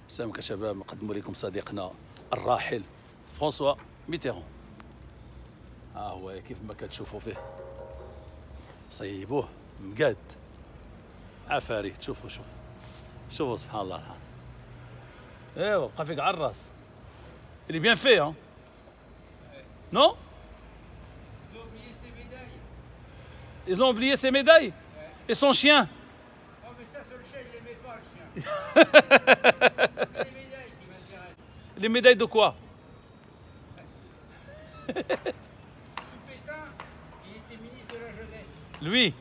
سلامك يا شباب، نقدموا لكم صديقنا الراحل فرانسوا ميتيرون. ها هو كيف ما كتشوفوا فيه، صيبوه مقاد عفاريت. شوفوا شوفوا سبحان الله الحال. ايوا بقى فيك على الراس. اللي بيان في ها نو. Ils ont oublié ses médailles et son chien. Oh mais ça sur le chien, il l'aimait pas le chien. C'est les médailles qui m'intéressent. Les médailles de quoi? Sous Pétain, il était ministre de la jeunesse. Lui,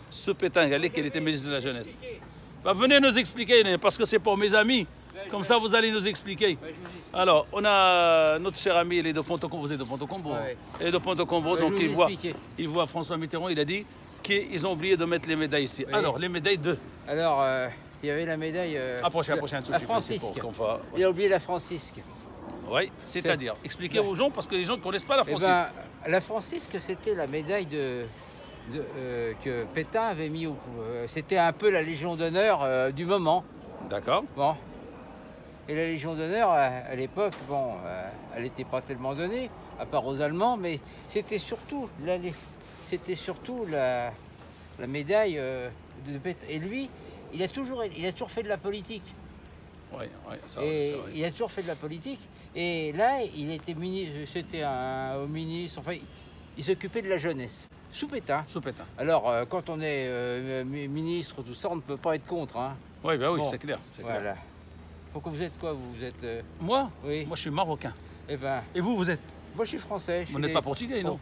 ce Pétain, il a dit qu'il était ministre de la jeunesse. Expliquez. Bah, venez nous expliquer, parce que c'est pour mes amis. Comme ça, vous allez nous expliquer. Je vous explique. Alors, on a notre cher ami, il est de Ponto-Combo, vous êtes de Ponto-Combo. Ouais. Il est de Ponto-Combo, donc je vous explique. il voit François Mitterrand, il a dit qu'ils ont oublié de mettre les médailles ici. Oui. Alors, les médailles de... Alors, il y avait la médaille. Approchez un tout la petit peu, c'est Francisque. pour qu'on fasse... Il a oublié la Francisque. Oui, c'est-à-dire, expliquez aux gens, parce que les gens ne connaissent pas la Eh Francisque. ben, la Francisque, c'était la médaille que Pétain avait mis au. C'était un peu la Légion d'honneur du moment. D'accord. Bon. Et la Légion d'honneur, à l'époque, bon, elle n'était pas tellement donnée, à part aux Allemands, mais c'était surtout la médaille de Pétain. Et lui, il a toujours fait de la politique. Oui, ça Et c'est vrai. il a toujours fait de la politique. Et là, il était ministre, c'était un ministre, enfin, il s'occupait de la jeunesse, sous Pétain. Sous Pétain. Alors, quand on est ministre, tout ça, on ne peut pas être contre. Hein. Oui, bah oui, Bon, c'est clair. Voilà. Pourquoi vous êtes quoi? Vous êtes. Moi, Oui. moi, je suis marocain. Eh ben, Et vous êtes? moi, je suis français. Vous n'êtes pas portugais, non?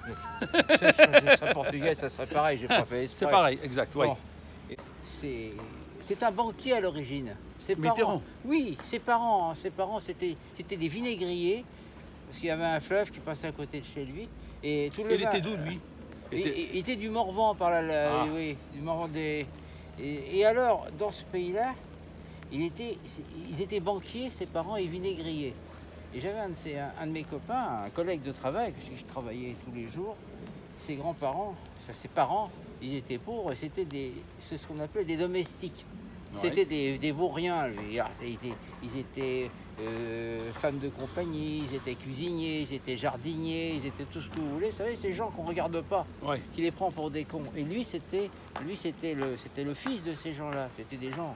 Je serais portugais, ça serait pareil. J'ai pas fait exprès. C'est pareil, exact, oui. Bon. C'est un banquier à l'origine. Ses Mitterrand. parents- Oui, ses parents c'était des vinaigriers, parce qu'il y avait un fleuve qui passait à côté de chez lui. Et tout le Il vin- était d'où, lui? Il était du Morvan, par là, Ah. oui, du Morvan des... Et alors, dans ce pays-là, ils étaient banquiers, ses parents, et vinaigriers. Et j'avais un de mes copains, un collègue de travail, avec qui je travaillais tous les jours, ses grands-parents, ses parents, ils étaient pauvres, et c'est ce qu'on appelait des domestiques. Ouais. C'était des vauriens, lui. Alors, ils étaient femmes de compagnie, ils étaient cuisiniers, ils étaient jardiniers, ils étaient tout ce que vous voulez. Vous savez, ces gens qu'on ne regarde pas, Ouais. qui les prend pour des cons. Et lui, c'était le fils de ces gens-là. C'était des gens,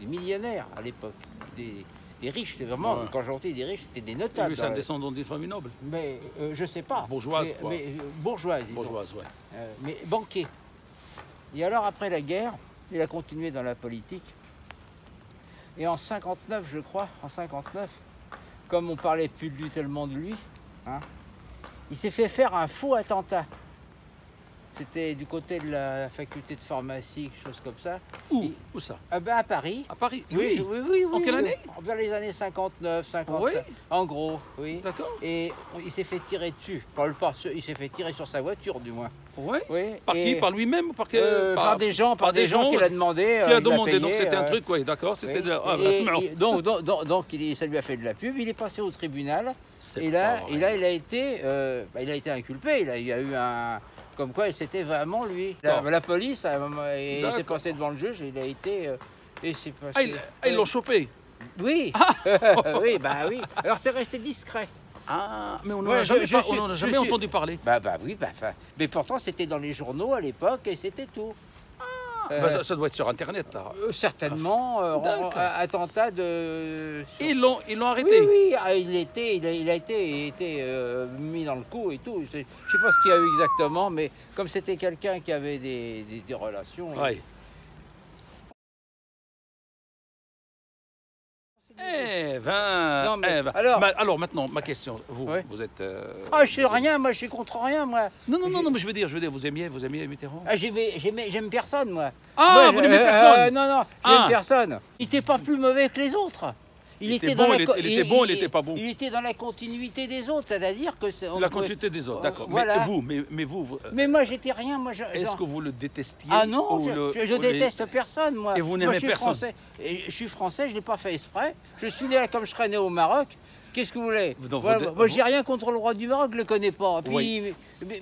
des millionnaires à l'époque, des riches. C'était vraiment, Ouais. quand j'entends des riches, c'était des Et notables. lui, c'est un descendant d'une famille noble. Mais je sais pas. Bourgeoise, quoi. Bourgeoise. disons. Bourgeoise, ouais. Mais banquier. Et alors, après la guerre, il a continué dans la politique. Et en 59, je crois, comme on parlait plus de lui tellement de lui, hein, il s'est fait faire un faux attentat. C'était du côté de la faculté de pharmacie, quelque chose comme ça. Où ça? Ah ben à Paris. À Paris? Oui. En quelle année? Dans les années 59, 55. Oui. En gros, oui. D'accord. Et il s'est fait tirer dessus. Il s'est fait tirer sur sa voiture, du moins. Oui. Oui. Par Et- qui? Par lui-même? Par par des gens qu'il a demandé. Qui a il a demandé, payé, donc c'était un truc, oui, d'accord, c'était oui. de... Ah, Et- bah, سمعوا. donc ça lui a fait de la pub. Il est passé au tribunal. C'est Et là, pas il a été inculpé. Il y a eu un. Comme quoi, c'était vraiment lui. La police, à un moment, il s'est D'accord. passé devant le juge. Il a été. Et c'est passé. Ils l'ont chopé. Oui. Oui, bah oui. Alors c'est resté discret. Ah, mais on n'en Ouais, a jamais, je pas- suis- on en a je jamais suis- entendu parler. Bah oui, mais pourtant c'était dans les journaux à l'époque et c'était tout. Bah, ça doit être sur Internet, là. Certainement, D'accord. attentat de. Ils l'ont Oui, arrêté. oui, il a été mis dans le coup et tout. Je ne sais pas ce qu'il y a eu exactement, mais comme c'était quelqu'un qui avait des relations. Ouais. Non, mais alors maintenant, ma question, vous, Ouais. vous êtes... Ah, je sais rien, moi, je suis contre rien, moi. Non, mais je veux dire, vous aimiez Mitterrand? Ah, j'aime personne, moi. Ah, Moi, vous n'aimez personne? Non, Ah. j'aime personne. Il n'était pas plus mauvais que les autres. Il était bon, il était bon, il était pas bon. Il était dans la continuité des autres, c'est-à-dire que... La continuité des autres, d'accord. Voilà. Mais vous, Mais moi, j'étais rien, moi. est-ce que vous le détestiez? Ah non, ou je déteste personne, moi. Et vous Moi, n'aimez je suis personne? Français. Et je suis français, je ne l'ai pas fait exprès. Je suis né comme je serais né au Maroc. Qu'est-ce que vous voulez? Donc, moi, j'ai rien contre le roi du Maroc, je le connais pas. Puis, Oui.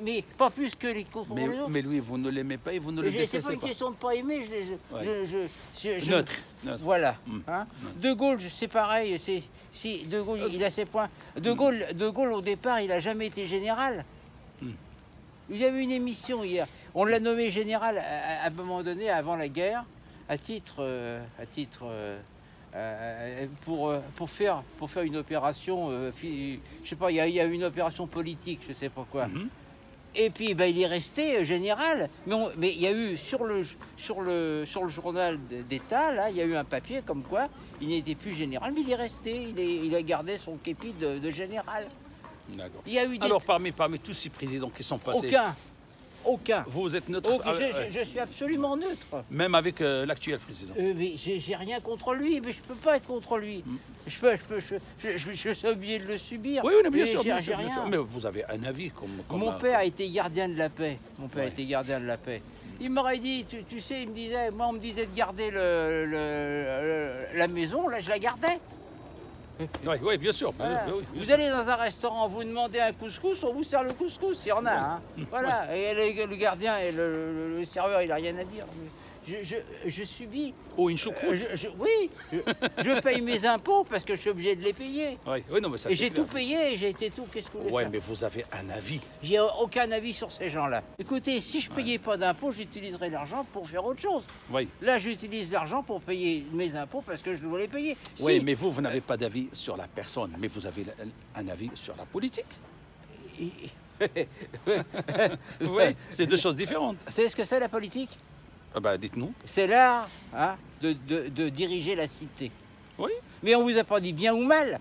mais pas plus que les contre les autres. Mais lui, vous ne l'aimez pas et vous ne le C'est détestez pas une pas. question de pas aimer. Neutre. Voilà. Mm. Hein. De Gaulle, c'est pareil. Si De Gaulle, il a ses points. De Gaulle, au départ, il n'a jamais été général. Mm. Il y a eu une émission hier. On l'a nommé général à un moment donné, avant la guerre, pour faire une opération, je sais pas, il y a eu une opération politique, je sais pas quoi. Mhm. Et puis ben, il est resté général. Mais il y a eu sur le journal d'État, là, il y a eu un papier comme quoi il n'était plus général, mais il est resté, il a gardé son képi de général. D'accord. Il y a eu des... Alors, parmi tous ces présidents qui sont passés, Aucun. vous êtes neutre Je suis absolument neutre. même avec l'actuel président. Mais j'ai rien contre lui, mais je peux pas être contre lui. Je suis obligé de le subir. Oui, oui, bien sûr, j'ai bien sûr, rien. bien sûr. Mais vous avez un avis comme Mon père a été gardien de la paix. Mon père Ouais. était gardien de la paix. Il m'aurait dit, tu sais, il me disait, moi on me disait de garder la maison, là je la gardais. Oui, oui, bien sûr. Voilà. Oui, bien Vous sûr. allez dans un restaurant, vous demandez un couscous, on vous sert le couscous, il y en a. Hein. Voilà. Et le gardien et le serveur, il n'a rien à dire. Je subis. Ou une choucroute. Oui, je paye mes impôts parce que je suis obligé de les payer. Oui, oui, non, mais ça Et c'est j'ai clair. tout payé, j'ai été tout. Qu'est-ce que vous voulez Ouais, faire? mais vous avez un avis. J'ai aucun avis sur ces gens-là. Écoutez, si je payais pas d'impôts, j'utiliserais l'argent pour faire autre chose. Oui. Là, j'utilise l'argent pour payer mes impôts parce que je dois les payer. Oui, Si- mais vous n'avez pas d'avis sur la personne, mais vous avez un avis sur la politique. Oui, c'est deux choses différentes. Vous savez ce que c'est la politique? Ah bah, dites-nous. C'est l'art hein, de diriger la cité. Oui, Mais on vous a pas dit bien ou mal.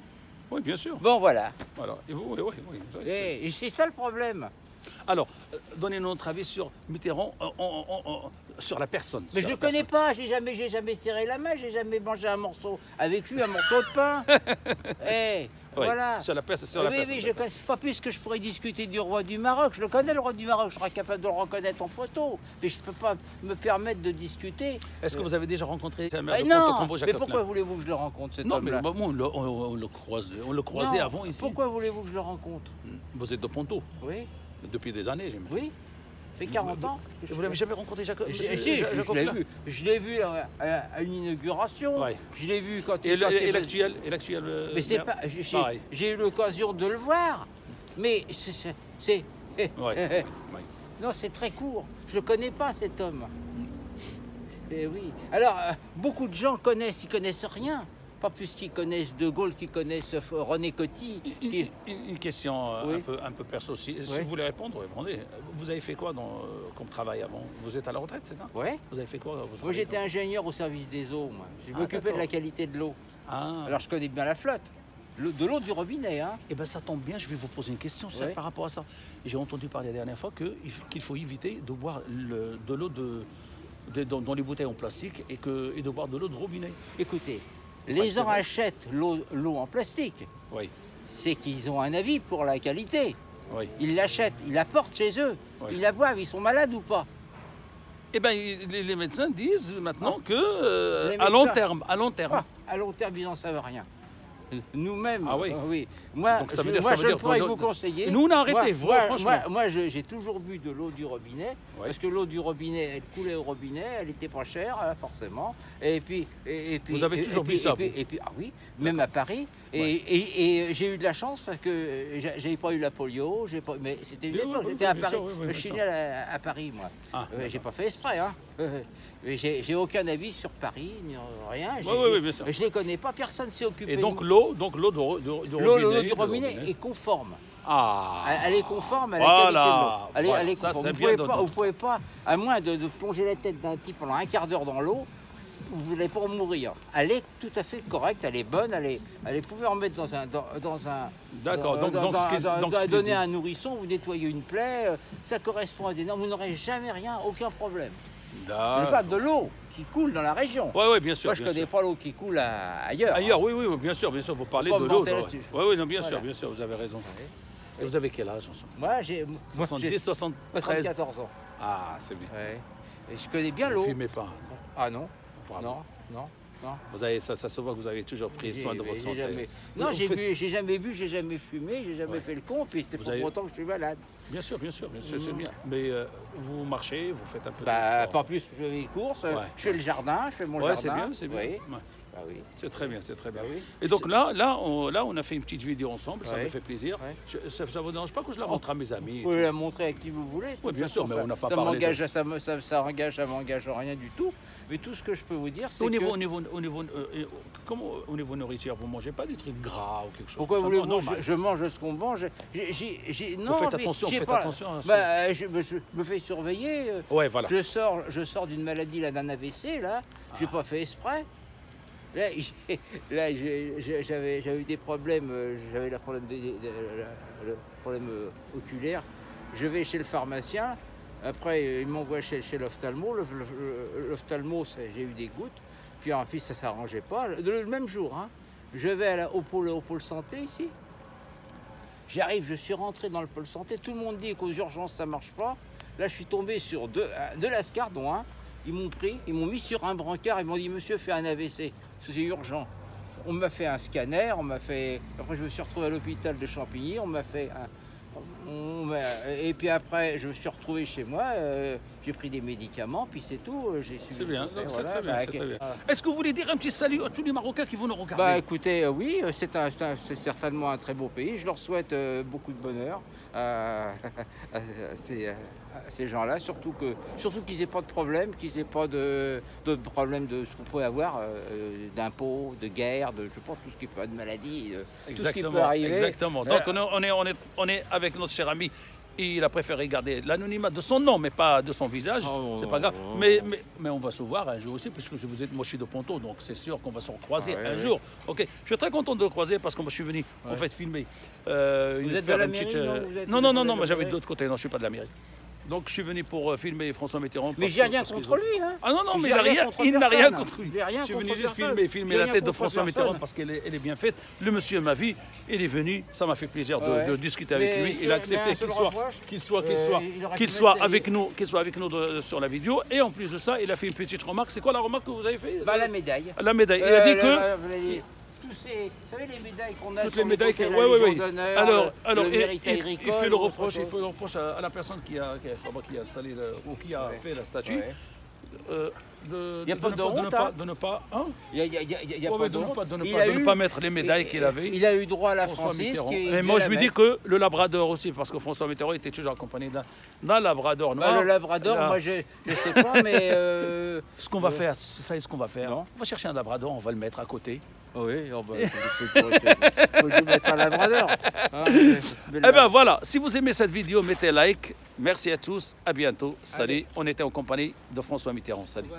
oui, bien sûr. Bon, voilà. Voilà. Et vous, oui, oui, oui. Et c'est ça le problème. Alors, donnez-nous notre avis sur Mitterrand, sur la personne. Mais sur je le la connais personne. pas, j'ai jamais serré la main, j'ai jamais mangé un morceau avec lui, un morceau de pain. Oui, Voilà. Sur la, sur Oui, la personne. oui, je connais pas plus que je pourrais discuter du roi du Maroc. Je le connais, le roi du Maroc, je serais capable de le reconnaître en photo. Mais je ne peux pas me permettre de discuter. Est-ce que vous avez déjà rencontré la mère Mais de non, Comte mais Jacob pourquoi voulez-vous que je le rencontre, cet Non, mais homme-là? moi, on le croisait Non, avant ici. Pourquoi voulez-vous que je le rencontre? Vous êtes de Ponto, Oui, depuis des années, j'imagine. oui. Ça fait 40 ans. que je Vous l'avez fais. jamais rencontré, Jacob? Si, monsieur je Jacob l'ai là vu. Je l'ai vu à une inauguration. Ouais. Je l'ai vu quand Et quand il- l'actuel Mais c'est maire pas. Pareil. J'ai eu l'occasion de le voir. Mais c'est. Ouais. Ouais. Non, c'est très court. Je ne connais pas cet homme. Eh oui. Alors, beaucoup de gens connaissent, ils connaissent rien. Pas plus qu'ils connaissent De Gaulle, qu'ils connaissent René Coty. Une question Oui. un peu perso aussi. Si Oui. vous voulez répondre, répondez. Vous avez fait quoi comme travail avant? Vous êtes à la retraite, c'est ça? Ouais. Vous avez fait quoi? Moi, j'étais ingénieur au service des eaux. Moi. Je m'occupais de d'accord. la qualité de l'eau. Ah. Alors, je connais bien la flotte. De l'eau du robinet, hein. Eh bien, ça tombe bien, je vais vous poser une question Ouais. par rapport à ça. J'ai entendu parler la dernière fois qu'il faut éviter de boire de l'eau dans les bouteilles en plastique et de boire de l'eau de robinet. Écoutez, c'est les gens vrai. achètent l'eau en plastique. Oui, C'est qu'ils ont un avis pour la qualité. oui. Ils l'achètent, ils la portent chez eux. Ouais. Ils la boivent, ils sont malades ou pas? Eh bien, les médecins disent maintenant que Les à long médecins. terme, Ah, à long terme, ils n'en savent rien. Nous-mêmes, Ah oui. oui. Moi, Donc ça veut je, dire- moi, ça veut je dire pourrais pour vous l'eau- conseiller. Nous, on a arrêté, franchement. Moi, j'ai toujours bu de l'eau du robinet, Ouais. parce que l'eau du robinet, elle coulait au robinet, elle était pas chère, forcément. Et puis, Vous avez toujours bu ça, vous Et puis, ah oui, même à Paris. Et j'ai eu de la chance parce que j'avais pas eu la polio, mais c'était une Oui, époque. oui, J'étais à bien Paris. sûr, oui, oui, Je suis bien né à Paris, moi. Ah, J'ai d'accord. pas fait exprès, hein. Mais j'ai aucun avis sur Paris, ni rien. Oui, oui, bien sûr. Je les connais pas, personne s'est occupé. Et donc de l'eau du L'eau robinet. du robinet est conforme. Ah. Elle est conforme à la Voilà. qualité de l'eau. Elle est Ça, conforme. c'est Vous bien pouvez pas, vous pouvez pas, à moins de plonger la tête d'un type pendant un quart d'heure dans l'eau, vous n'allez pas en mourir. Elle est tout à fait correcte, elle est bonne, vous pouvez en mettre dans un D'accord. Donc, ce qu'ils donner à un disent. nourrisson, vous nettoyez une plaie, ça correspond à des normes, vous n'aurez jamais rien, aucun problème. Je D'accord. parle de l'eau qui coule dans la région. Oui, oui, bien sûr. Moi, je bien connais sûr. pas l'eau qui coule ailleurs. Ailleurs, oui, oui, bien sûr, vous parlez Faut de pas me l'eau. vanter Oui, là-dessus. oui, non, bien Voilà. sûr, vous avez raison. Ouais. Et vous avez quel âge, ensemble? Moi, j'ai 70, 73. 74 ans. Ah, c'est bien. Ouais. Et je connais bien Vous l'eau. fumez pas. Ah non, Bravo. non, non. Non. Vous avez, ça se voit que vous avez toujours pris soin de votre santé. Non, Vous j'ai faites- jamais bu, j'ai jamais fumé, j'ai jamais fait le con, puis c'est pour autant que je suis malade. Bien sûr, c'est bien. Mais vous marchez, vous faites un peu de Bah, sport. pas plus, je fais les courses, je fais le jardin, je fais mon Ouais, jardin. c'est bien. Oui. Ouais. Bah oui. C'est très bien, c'est très bien. Bah oui. Et donc là, on a fait une petite vidéo ensemble, ça Ouais. me fait plaisir. Ouais. Ça ne vous dérange pas que je la montre à mes amis? Vous pouvez la montrer à qui vous voulez. de Oui, toute bien sûr, façon, mais on n'a pas ça parlé m'engage, ça m'engage rien du tout. Mais tout ce que je peux vous dire, c'est Au niveau, que... au niveau nourriture, vous ne mangez pas des trucs gras ou quelque chose Pourquoi comme ça? voulez-vous? Non, Je mange ce qu'on mange. Non, faites mais attention, j'ai faites pas- attention à ce Bah, je me fais surveiller. Ouais, voilà. Je sors d'une maladie, là, d'un AVC, là. J'ai pas fait exprès. Là, j'avais eu des problèmes. J'avais le problème oculaire. Je vais chez le pharmacien. Après, il m'envoie chez l'ophtalmo. L'ophtalmo, j'ai eu des gouttes. Puis en plus, ça ne s'arrangeait pas. Le même jour, hein, je vais au pôle santé ici. J'arrive, je suis rentré dans le pôle santé. Tout le monde dit qu'aux urgences, ça ne marche pas. Là, je suis tombé sur deux lascars, dont un. Ils m'ont pris, ils m'ont mis sur un brancard. Ils m'ont dit, monsieur, fait un AVC. C'est urgent. On m'a fait un scanner. Après, je me suis retrouvé à l'hôpital de Champigny. On m'a fait et puis après, je me suis retrouvé chez moi, j'ai pris des médicaments, puis c'est tout. C'est bien, donc c'est voilà, très bien. bah, C'est très bien. voilà. Est-ce que vous voulez dire un petit salut à tous les Marocains qui vont nous regarder? Bah écoutez, oui, c'est certainement un très beau pays. Je leur souhaite beaucoup de bonheur à ces gens-là, surtout qu'ils n'aient pas de problème, qu'ils n'aient pas de problème de ce qu'on pourrait avoir, d'impôts, de guerre, de je pense tout ce qui peut, de maladie, tout ce qui peut arriver. Exactement. Donc on est avec notre cher ami. Il a préféré garder l'anonymat de son nom, mais pas de son visage. Oh, c'est pas grave. oh. Mais on va se voir un jour aussi, puisque moi je suis de Ponto, donc c'est sûr qu'on va se recroiser un jour. Ok. Je suis très content de le croiser parce que moi je suis venu en fait filmer. Vous êtes de la mairie, non, moi j'avais de l'autre côté. Non, je suis pas de la mairie. Donc je suis venu pour filmer François Mitterrand. Mais j'ai rien contre lui, hein. Ah non, mais il n'a rien contre lui. Je suis venu juste filmer la tête de François Mitterrand parce qu'elle est bien faite. Le monsieur m'a vu, il est venu, ça m'a fait plaisir de discuter avec lui. Il a accepté qu'il soit avec nous sur la vidéo. Et en plus de ça, il a fait une petite remarque. C'est quoi la remarque que vous avez fait? Bah, la médaille. La médaille. Il a dit que... Vous savez les médailles qu'on a toutes sur les médailles côtés, oui. Alors, il fait le reproche, il il reproche à la personne qui a installé ou qui a fait la statue. Il n'y a pas de honte, de ne pas, hein? Il y a pas de honte. De ne pas mettre les médailles qu'il avait. Il a eu droit à la François Francis. Mitterrand. Et moi, je me dis que le Labrador aussi, parce que François Mitterrand était toujours accompagné d'un Labrador noir. Bah, le Labrador, moi, je ne sais pas, mais... Ce qu'on va faire, ça est ce qu'on va faire. Non. On va chercher un Labrador, on va le mettre à côté. Oui, faut je mettre un Labrador. Hein, Eh bien voilà, si vous aimez cette vidéo, mettez like. Merci à tous, à bientôt. Salut, on était en compagnie de François Mitterrand. Salut.